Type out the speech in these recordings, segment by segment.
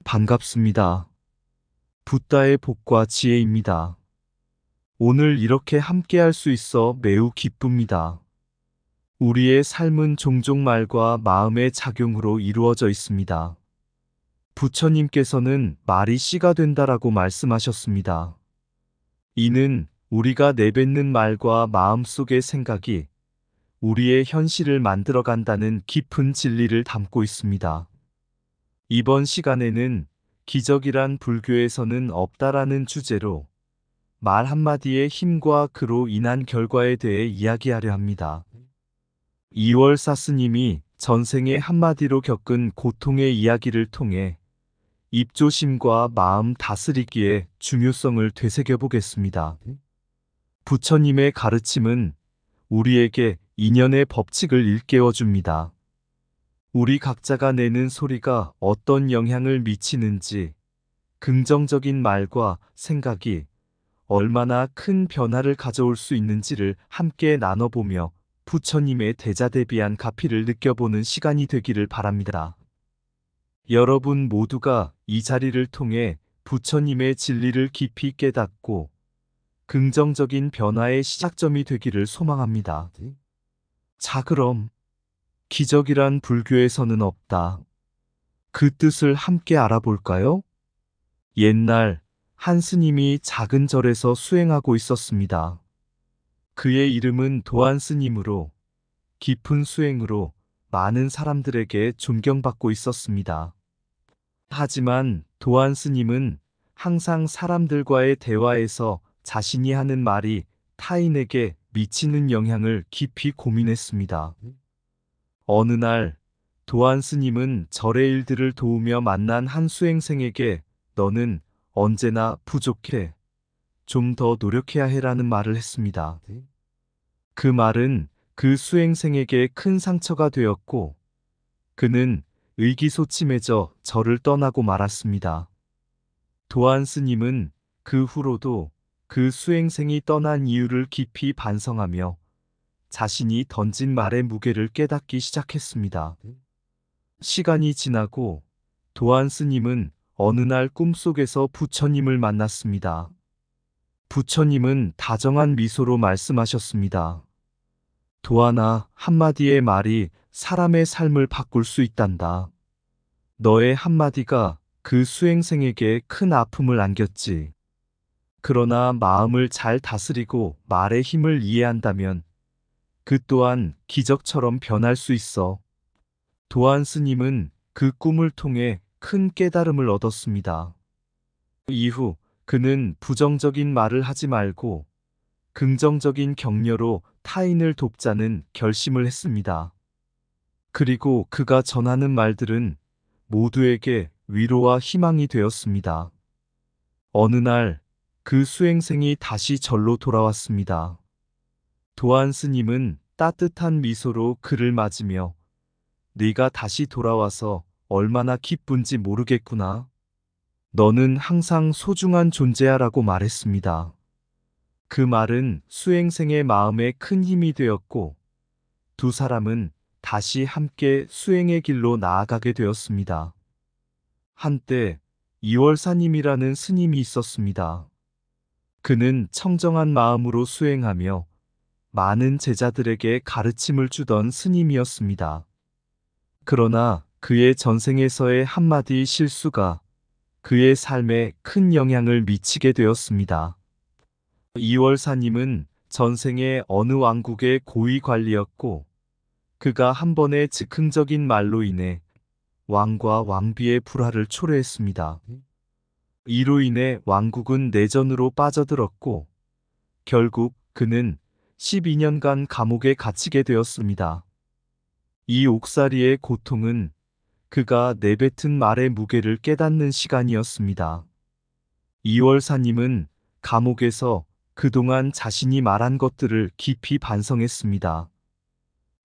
반갑습니다. 붓다의 복과 지혜입니다. 오늘 이렇게 함께 할 수 있어 매우 기쁩니다. 우리의 삶은 종종 말과 마음의 작용으로 이루어져 있습니다. 부처님께서는 말이 씨가 된다라고 말씀하셨습니다. 이는 우리가 내뱉는 말과 마음 속의 생각이 우리의 현실을 만들어간다는 깊은 진리를 담고 있습니다. 이번 시간에는 기적이란 불교에서는 없다라는 주제로 말 한마디의 힘과 그로 인한 결과에 대해 이야기하려 합니다. 이월사 스님이 전생에 한마디로 겪은 고통의 이야기를 통해 입조심과 마음 다스리기의 중요성을 되새겨 보겠습니다. 부처님의 가르침은 우리에게 인연의 법칙을 일깨워 줍니다. 우리 각자가 내는 소리가 어떤 영향을 미치는지, 긍정적인 말과 생각이 얼마나 큰 변화를 가져올 수 있는지를 함께 나눠보며 부처님의 대자대비한 가피를 느껴보는 시간이 되기를 바랍니다. 여러분 모두가 이 자리를 통해 부처님의 진리를 깊이 깨닫고 긍정적인 변화의 시작점이 되기를 소망합니다. 자, 그럼 기적이란 불교에서는 없다. 그 뜻을 함께 알아볼까요? 옛날 한 스님이 작은 절에서 수행하고 있었습니다. 그의 이름은 도안 스님으로 깊은 수행으로 많은 사람들에게 존경받고 있었습니다. 하지만 도안 스님은 항상 사람들과의 대화에서 자신이 하는 말이 타인에게 미치는 영향을 깊이 고민했습니다. 어느 날 도안 스님은 절의 일들을 도우며 만난 한 수행생에게 너는 언제나 부족해. 좀 더 노력해야 해라는 말을 했습니다. 그 말은 그 수행생에게 큰 상처가 되었고 그는 의기소침해져 절을 떠나고 말았습니다. 도안 스님은 그 후로도 그 수행생이 떠난 이유를 깊이 반성하며 자신이 던진 말의 무게를 깨닫기 시작했습니다. 시간이 지나고 도안 스님은 어느 날 꿈속에서 부처님을 만났습니다. 부처님은 다정한 미소로 말씀하셨습니다. 도안아, 한마디의 말이 사람의 삶을 바꿀 수 있단다. 너의 한마디가 그 수행생에게 큰 아픔을 안겼지. 그러나 마음을 잘 다스리고 말의 힘을 이해한다면 그 또한 기적처럼 변할 수 있어. 도안 스님은 그 꿈을 통해 큰 깨달음을 얻었습니다. 이후 그는 부정적인 말을 하지 말고 긍정적인 격려로 타인을 돕자는 결심을 했습니다. 그리고 그가 전하는 말들은 모두에게 위로와 희망이 되었습니다. 어느 날 그 수행생이 다시 절로 돌아왔습니다. 도안 스님은 따뜻한 미소로 그를 맞으며 네가 다시 돌아와서 얼마나 기쁜지 모르겠구나. 너는 항상 소중한 존재야라고 말했습니다. 그 말은 수행생의 마음에 큰 힘이 되었고 두 사람은 다시 함께 수행의 길로 나아가게 되었습니다. 한때 이월사님이라는 스님이 있었습니다. 그는 청정한 마음으로 수행하며 많은 제자들에게 가르침을 주던 스님이었습니다. 그러나 그의 전생에서의 한마디 실수가 그의 삶에 큰 영향을 미치게 되었습니다. 이월사님은 전생에 어느 왕국의 고위 관리였고 그가 한 번의 즉흥적인 말로 인해 왕과 왕비의 불화를 초래했습니다. 이로 인해 왕국은 내전으로 빠져들었고 결국 그는 12년간 감옥에 갇히게 되었습니다. 이 옥살이의 고통은 그가 내뱉은 말의 무게를 깨닫는 시간이었습니다. 이월사님은 감옥에서 그동안 자신이 말한 것들을 깊이 반성했습니다.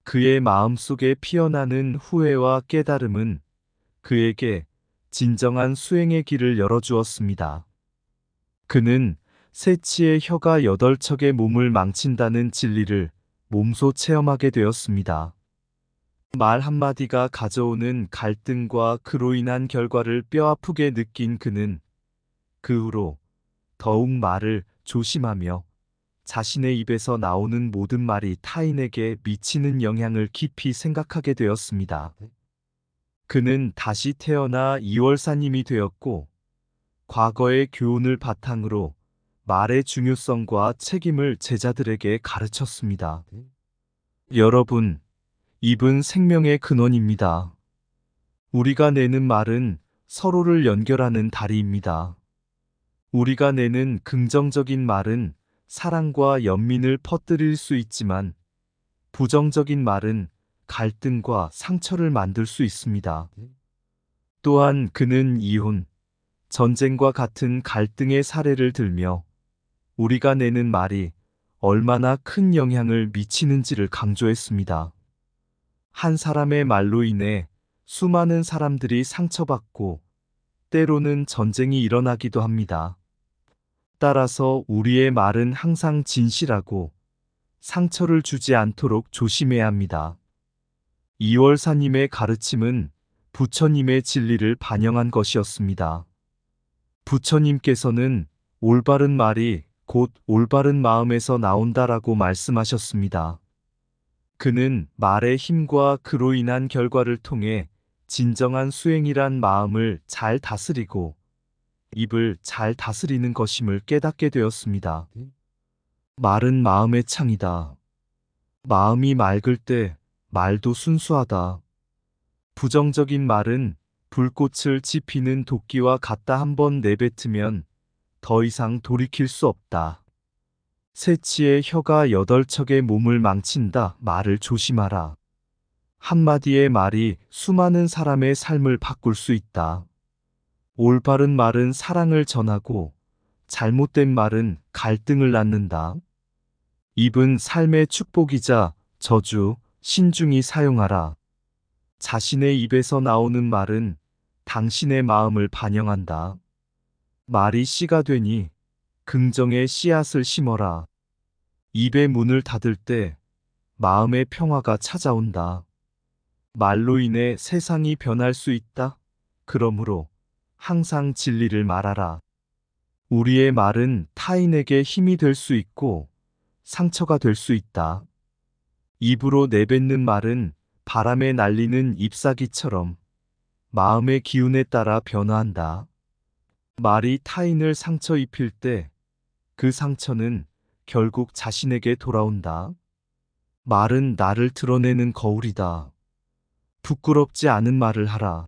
그의 마음속에 피어나는 후회와 깨달음은 그에게 진정한 수행의 길을 열어주었습니다. 그는 새치의 혀가 8척의 몸을 망친다는 진리를 몸소 체험하게 되었습니다. 말 한마디가 가져오는 갈등과 그로 인한 결과를 뼈아프게 느낀 그는 그 후로 더욱 말을 조심하며 자신의 입에서 나오는 모든 말이 타인에게 미치는 영향을 깊이 생각하게 되었습니다. 그는 다시 태어나 이월사님이 되었고, 과거의 교훈을 바탕으로 말의 중요성과 책임을 제자들에게 가르쳤습니다. 여러분, 입은 생명의 근원입니다. 우리가 내는 말은 서로를 연결하는 다리입니다. 우리가 내는 긍정적인 말은 사랑과 연민을 퍼뜨릴 수 있지만 부정적인 말은 갈등과 상처를 만들 수 있습니다. 또한 그는 이혼, 전쟁과 같은 갈등의 사례를 들며 우리가 내는 말이 얼마나 큰 영향을 미치는지를 강조했습니다. 한 사람의 말로 인해 수많은 사람들이 상처받고 때로는 전쟁이 일어나기도 합니다. 따라서 우리의 말은 항상 진실하고 상처를 주지 않도록 조심해야 합니다. 이월사님의 가르침은 부처님의 진리를 반영한 것이었습니다. 부처님께서는 올바른 말이 곧 올바른 마음에서 나온다라고 말씀하셨습니다. 그는 말의 힘과 그로 인한 결과를 통해 진정한 수행이란 마음을 잘 다스리고 입을 잘 다스리는 것임을 깨닫게 되었습니다. 말은 마음의 창이다. 마음이 맑을 때 말도 순수하다. 부정적인 말은 불꽃을 지피는 도끼와 같다. 한번 내뱉으면 더 이상 돌이킬 수 없다. 새치의 혀가 8척의 몸을 망친다. 말을 조심하라. 한마디의 말이 수많은 사람의 삶을 바꿀 수 있다. 올바른 말은 사랑을 전하고 잘못된 말은 갈등을 낳는다. 입은 삶의 축복이자 저주, 신중히 사용하라. 자신의 입에서 나오는 말은 당신의 마음을 반영한다. 말이 씨가 되니 긍정의 씨앗을 심어라. 입의 문을 닫을 때 마음의 평화가 찾아온다. 말로 인해 세상이 변할 수 있다. 그러므로 항상 진리를 말하라. 우리의 말은 타인에게 힘이 될 수 있고 상처가 될 수 있다. 입으로 내뱉는 말은 바람에 날리는 잎사귀처럼 마음의 기운에 따라 변화한다. 말이 타인을 상처 입힐 때 그 상처는 결국 자신에게 돌아온다. 말은 나를 드러내는 거울이다. 부끄럽지 않은 말을 하라.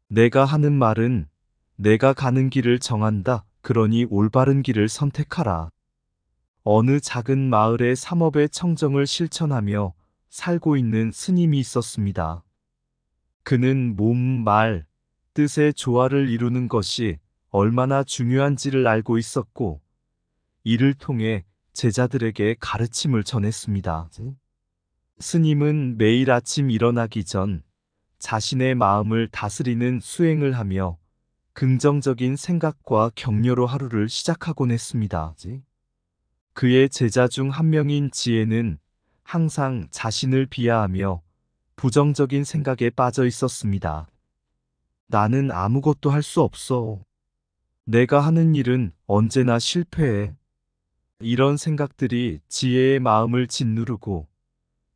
내가 하는 말은 내가 가는 길을 정한다. 그러니 올바른 길을 선택하라. 어느 작은 마을에 삼업의 청정을 실천하며 살고 있는 스님이 있었습니다. 그는 몸, 말, 뜻의 조화를 이루는 것이 얼마나 중요한지를 알고 있었고, 이를 통해 제자들에게 가르침을 전했습니다. 스님은 매일 아침 일어나기 전 자신의 마음을 다스리는 수행을 하며 긍정적인 생각과 격려로 하루를 시작하곤 했습니다. 그의 제자 중 한 명인 지혜는 항상 자신을 비하하며 부정적인 생각에 빠져 있었습니다. 나는 아무것도 할 수 없어. 내가 하는 일은 언제나 실패해. 이런 생각들이 지혜의 마음을 짓누르고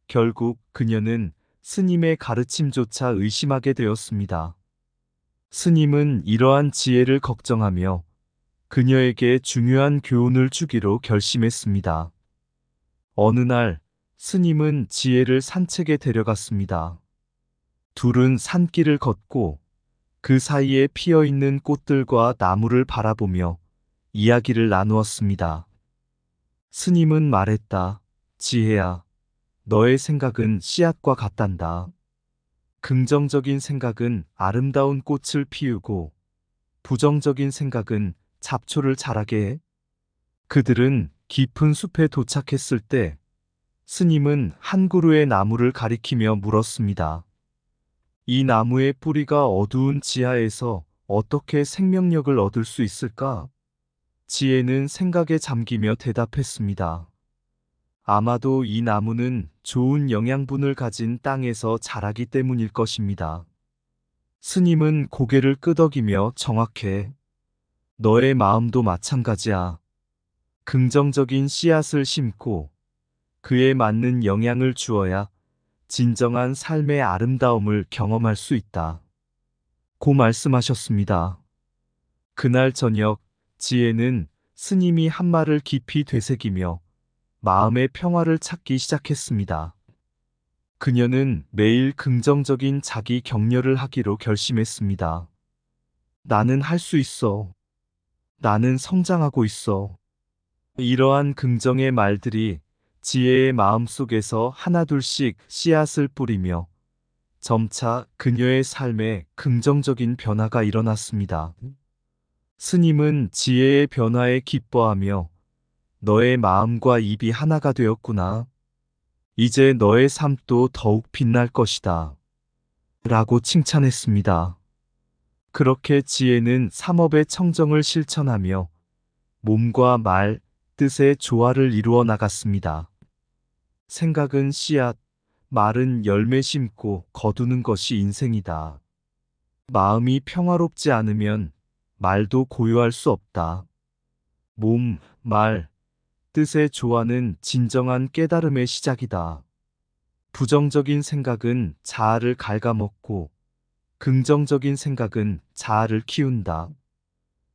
결국 그녀는 스님의 가르침조차 의심하게 되었습니다. 스님은 이러한 지혜를 걱정하며 그녀에게 중요한 교훈을 주기로 결심했습니다. 어느 날 스님은 지혜를 산책에 데려갔습니다. 둘은 산길을 걷고 그 사이에 피어있는 꽃들과 나무를 바라보며 이야기를 나누었습니다. 스님은 말했다. 지혜야, 너의 생각은 씨앗과 같단다. 긍정적인 생각은 아름다운 꽃을 피우고 부정적인 생각은 잡초를 자라게 해. 그들은 깊은 숲에 도착했을 때 스님은 한 그루의 나무를 가리키며 물었습니다. 이 나무의 뿌리가 어두운 지하에서 어떻게 생명력을 얻을 수 있을까? 지혜는 생각에 잠기며 대답했습니다. 아마도 이 나무는 좋은 영양분을 가진 땅에서 자라기 때문일 것입니다. 스님은 고개를 끄덕이며 정확해. 너의 마음도 마찬가지야. 긍정적인 씨앗을 심고 그에 맞는 영향을 주어야 진정한 삶의 아름다움을 경험할 수 있다. 고 말씀하셨습니다. 그날 저녁, 지혜는 스님이 한 말을 깊이 되새기며 마음의 평화를 찾기 시작했습니다. 그녀는 매일 긍정적인 자기 격려를 하기로 결심했습니다. 나는 할 수 있어. 나는 성장하고 있어. 이러한 긍정의 말들이 지혜의 마음속에서 하나둘씩 씨앗을 뿌리며 점차 그녀의 삶에 긍정적인 변화가 일어났습니다. 스님은 지혜의 변화에 기뻐하며 너의 마음과 입이 하나가 되었구나. 이제 너의 삶도 더욱 빛날 것이다. 라고 칭찬했습니다. 그렇게 지혜는 삼업의 청정을 실천하며 몸과 말, 뜻의 조화를 이루어 나갔습니다. 생각은 씨앗, 말은 열매 심고 거두는 것이 인생이다. 마음이 평화롭지 않으면 말도 고요할 수 없다. 몸, 말, 뜻의 조화는 진정한 깨달음의 시작이다. 부정적인 생각은 자아를 갉아먹고 긍정적인 생각은 자아를 키운다.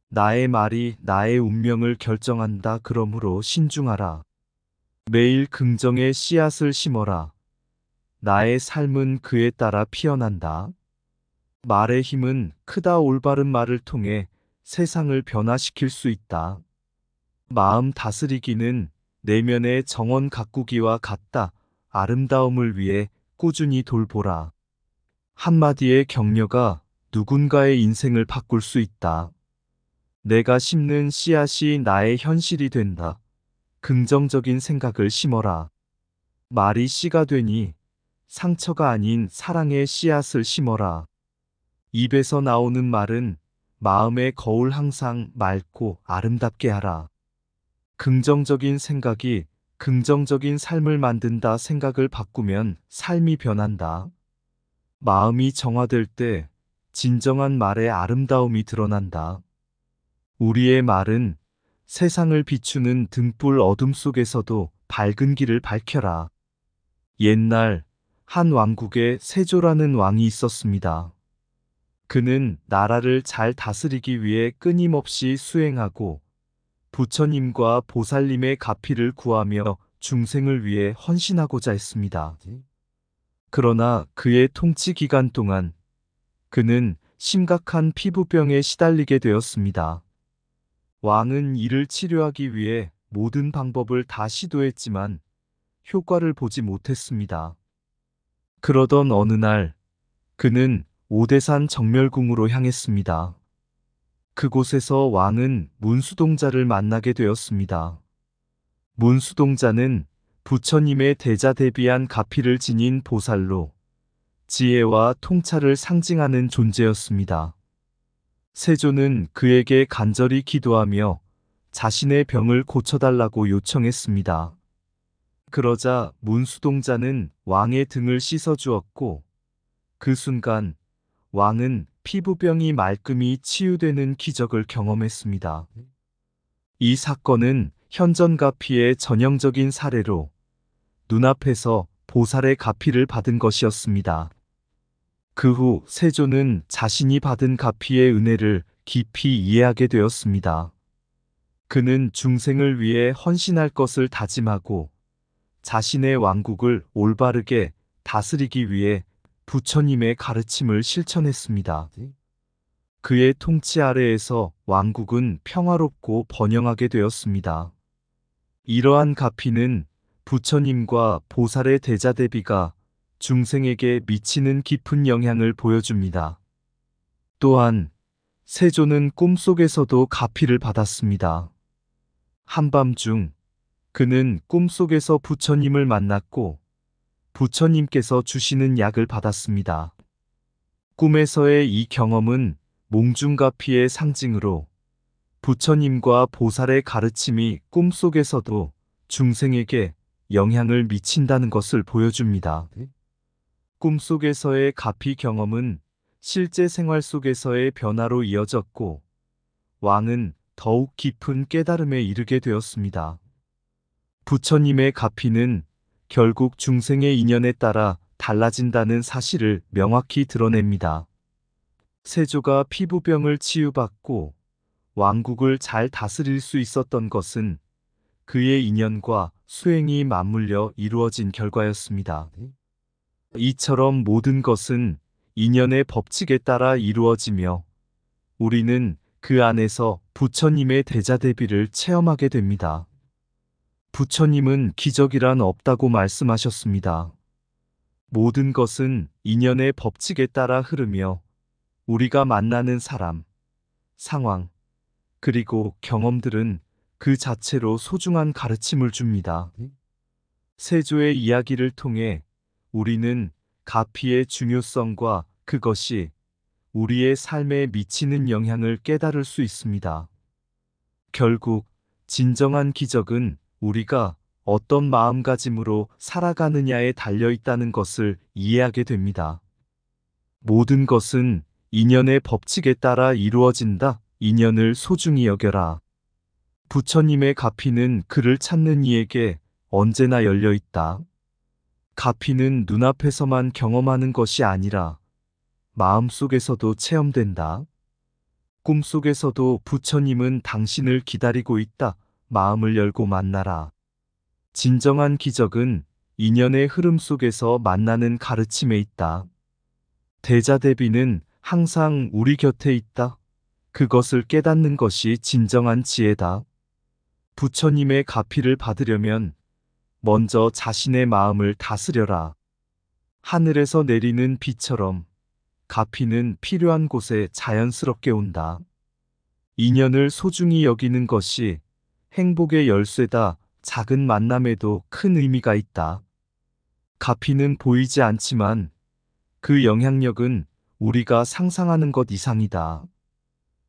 나의 말이 나의 운명을 결정한다. 그러므로 신중하라. 매일 긍정의 씨앗을 심어라. 나의 삶은 그에 따라 피어난다. 말의 힘은 크다. 올바른 말을 통해 세상을 변화시킬 수 있다. 마음 다스리기는 내면의 정원 가꾸기와 같다. 아름다움을 위해 꾸준히 돌보라. 한마디의 격려가 누군가의 인생을 바꿀 수 있다. 내가 심는 씨앗이 나의 현실이 된다. 긍정적인 생각을 심어라. 말이 씨가 되니 상처가 아닌 사랑의 씨앗을 심어라. 입에서 나오는 말은 마음의 거울 항상 맑고 아름답게 하라. 긍정적인 생각이 긍정적인 삶을 만든다. 생각을 바꾸면 삶이 변한다. 마음이 정화될 때 진정한 말의 아름다움이 드러난다. 우리의 말은 세상을 비추는 등불. 어둠 속에서도 밝은 길을 밝혀라. 옛날 한 왕국에 세조라는 왕이 있었습니다. 그는 나라를 잘 다스리기 위해 끊임없이 수행하고 부처님과 보살님의 가피를 구하며 중생을 위해 헌신하고자 했습니다. 그러나 그의 통치 기간 동안 그는 심각한 피부병에 시달리게 되었습니다. 왕은 이를 치료하기 위해 모든 방법을 다 시도했지만 효과를 보지 못했습니다. 그러던 어느 날 그는 오대산 정멸궁으로 향했습니다. 그곳에서 왕은 문수동자를 만나게 되었습니다. 문수동자는 부처님의 대자대비한 가피를 지닌 보살로 지혜와 통찰을 상징하는 존재였습니다. 세조는 그에게 간절히 기도하며 자신의 병을 고쳐달라고 요청했습니다. 그러자 문수동자는 왕의 등을 씻어주었고 그 순간 왕은 피부병이 말끔히 치유되는 기적을 경험했습니다. 이 사건은 현전가피의 전형적인 사례로 눈앞에서 보살의 가피를 받은 것이었습니다. 그 후 세조는 자신이 받은 가피의 은혜를 깊이 이해하게 되었습니다. 그는 중생을 위해 헌신할 것을 다짐하고 자신의 왕국을 올바르게 다스리기 위해 부처님의 가르침을 실천했습니다. 그의 통치 아래에서 왕국은 평화롭고 번영하게 되었습니다. 이러한 가피는 부처님과 보살의 대자대비가 중생에게 미치는 깊은 영향을 보여줍니다. 또한 세조는 꿈속에서도 가피를 받았습니다. 한밤중 그는 꿈속에서 부처님을 만났고 부처님께서 주시는 약을 받았습니다. 꿈에서의 이 경험은 몽중가피의 상징으로 부처님과 보살의 가르침이 꿈속에서도 중생에게 영향을 미친다는 것을 보여줍니다. 꿈속에서의 가피 경험은 실제 생활 속에서의 변화로 이어졌고, 왕은 더욱 깊은 깨달음에 이르게 되었습니다. 부처님의 가피는 결국 중생의 인연에 따라 달라진다는 사실을 명확히 드러냅니다. 세조가 피부병을 치유받고 왕국을 잘 다스릴 수 있었던 것은 그의 인연과 수행이 맞물려 이루어진 결과였습니다. 이처럼 모든 것은 인연의 법칙에 따라 이루어지며 우리는 그 안에서 부처님의 대자대비를 체험하게 됩니다. 부처님은 기적이란 없다고 말씀하셨습니다. 모든 것은 인연의 법칙에 따라 흐르며 우리가 만나는 사람, 상황, 그리고 경험들은 그 자체로 소중한 가르침을 줍니다. 세조의 이야기를 통해 우리는 가피의 중요성과 그것이 우리의 삶에 미치는 영향을 깨달을 수 있습니다. 결국 진정한 기적은 우리가 어떤 마음가짐으로 살아가느냐에 달려 있다는 것을 이해하게 됩니다. 모든 것은 인연의 법칙에 따라 이루어진다. 인연을 소중히 여겨라. 부처님의 가피는 그를 찾는 이에게 언제나 열려 있다. 가피는 눈앞에서만 경험하는 것이 아니라 마음속에서도 체험된다. 꿈속에서도 부처님은 당신을 기다리고 있다. 마음을 열고 만나라. 진정한 기적은 인연의 흐름 속에서 만나는 가르침에 있다. 대자대비는 항상 우리 곁에 있다. 그것을 깨닫는 것이 진정한 지혜다. 부처님의 가피를 받으려면 먼저 자신의 마음을 다스려라. 하늘에서 내리는 비처럼 가피는 필요한 곳에 자연스럽게 온다. 인연을 소중히 여기는 것이 행복의 열쇠다. 작은 만남에도 큰 의미가 있다. 가피는 보이지 않지만 그 영향력은 우리가 상상하는 것 이상이다.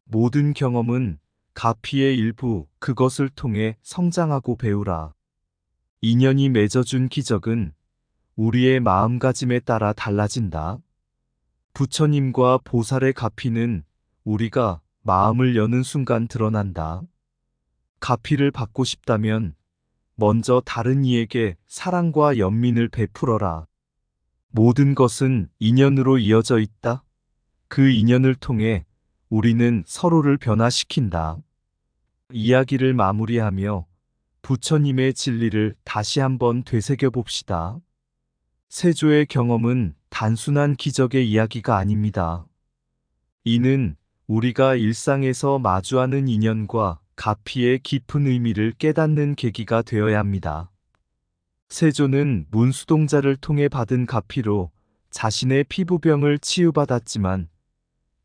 모든 경험은 가피의 일부, 그것을 통해 성장하고 배우라. 인연이 맺어준 기적은 우리의 마음가짐에 따라 달라진다. 부처님과 보살의 가피는 우리가 마음을 여는 순간 드러난다. 가피를 받고 싶다면 먼저 다른 이에게 사랑과 연민을 베풀어라. 모든 것은 인연으로 이어져 있다. 그 인연을 통해 우리는 서로를 변화시킨다. 이야기를 마무리하며 부처님의 진리를 다시 한번 되새겨 봅시다. 세조의 경험은 단순한 기적의 이야기가 아닙니다. 이는 우리가 일상에서 마주하는 인연과 가피의 깊은 의미를 깨닫는 계기가 되어야 합니다. 세조는 문수동자를 통해 받은 가피로 자신의 피부병을 치유받았지만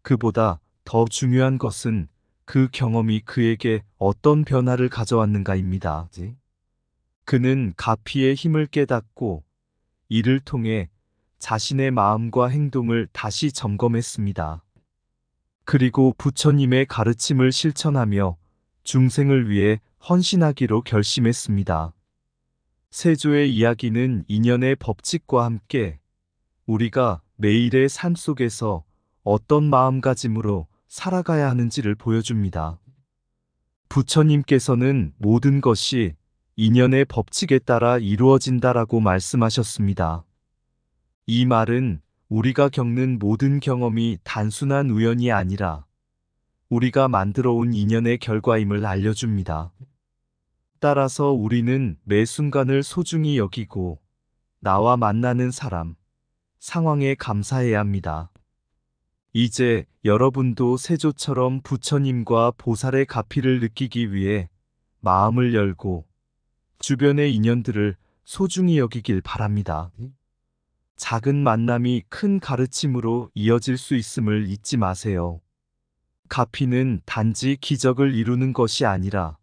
그보다 더 중요한 것은 그 경험이 그에게 어떤 변화를 가져왔는가입니다. 그는 가피의 힘을 깨닫고 이를 통해 자신의 마음과 행동을 다시 점검했습니다. 그리고 부처님의 가르침을 실천하며 중생을 위해 헌신하기로 결심했습니다. 세조의 이야기는 인연의 법칙과 함께 우리가 매일의 삶 속에서 어떤 마음가짐으로 살아가야 하는지를 보여줍니다. 부처님께서는 모든 것이 인연의 법칙에 따라 이루어진다라고 말씀하셨습니다. 이 말은 우리가 겪는 모든 경험이 단순한 우연이 아니라 우리가 만들어 온 인연의 결과임을 알려줍니다. 따라서 우리는 매 순간을 소중히 여기고 나와 만나는 사람, 상황에 감사해야 합니다. 이제 여러분도 세조처럼 부처님과 보살의 가피를 느끼기 위해 마음을 열고 주변의 인연들을 소중히 여기길 바랍니다. 작은 만남이 큰 가르침으로 이어질 수 있음을 잊지 마세요. 가피는 단지 기적을 이루는 것이 아니라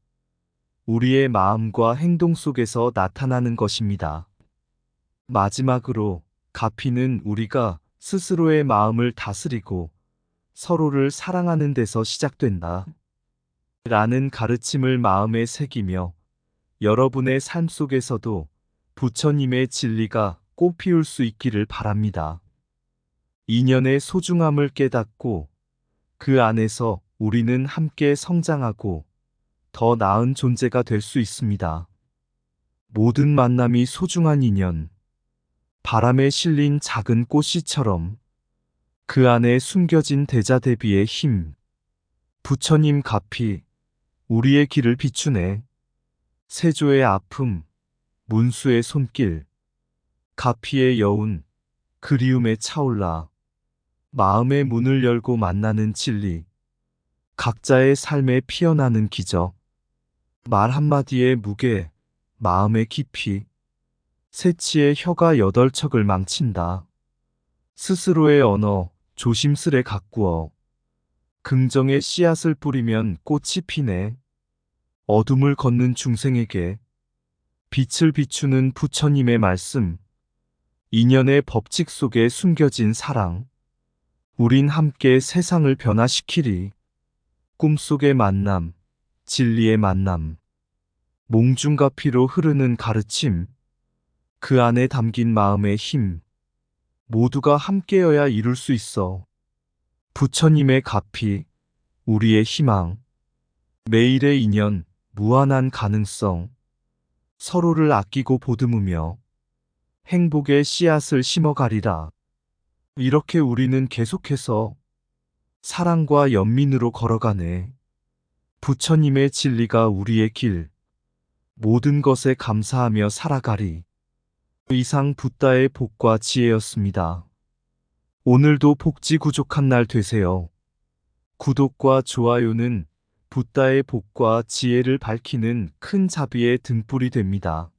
우리의 마음과 행동 속에서 나타나는 것입니다. 마지막으로 가피는 우리가 스스로의 마음을 다스리고 서로를 사랑하는 데서 시작된다. 라는 가르침을 마음에 새기며 여러분의 삶 속에서도 부처님의 진리가 꽃 피울 수 있기를 바랍니다. 인연의 소중함을 깨닫고 그 안에서 우리는 함께 성장하고 더 나은 존재가 될 수 있습니다. 모든 만남이 소중한 인연, 바람에 실린 작은 꽃씨처럼 그 안에 숨겨진 대자대비의 힘, 부처님 가피, 우리의 길을 비추네. 세조의 아픔, 문수의 손길, 가피의 여운, 그리움에 차올라 마음의 문을 열고 만나는 진리, 각자의 삶에 피어나는 기적, 말 한마디의 무게, 마음의 깊이, 새치의 혀가 8척을 망친다. 스스로의 언어, 조심스레 가꾸어 긍정의 씨앗을 뿌리면 꽃이 피네. 어둠을 걷는 중생에게 빛을 비추는 부처님의 말씀, 인연의 법칙 속에 숨겨진 사랑, 우린 함께 세상을 변화시키리. 꿈속의 만남, 진리의 만남, 몽중과 피로 흐르는 가르침, 그 안에 담긴 마음의 힘, 모두가 함께여야 이룰 수 있어. 부처님의 가피, 우리의 희망, 매일의 인연, 무한한 가능성, 서로를 아끼고 보듬으며 행복의 씨앗을 심어가리라. 이렇게 우리는 계속해서 사랑과 연민으로 걸어가네. 부처님의 진리가 우리의 길, 모든 것에 감사하며 살아가리. 이상 붓다의 복과 지혜였습니다. 오늘도 복지 구족한 날 되세요. 구독과 좋아요는 붓다의 복과 지혜를 밝히는 큰 자비의 등불이 됩니다.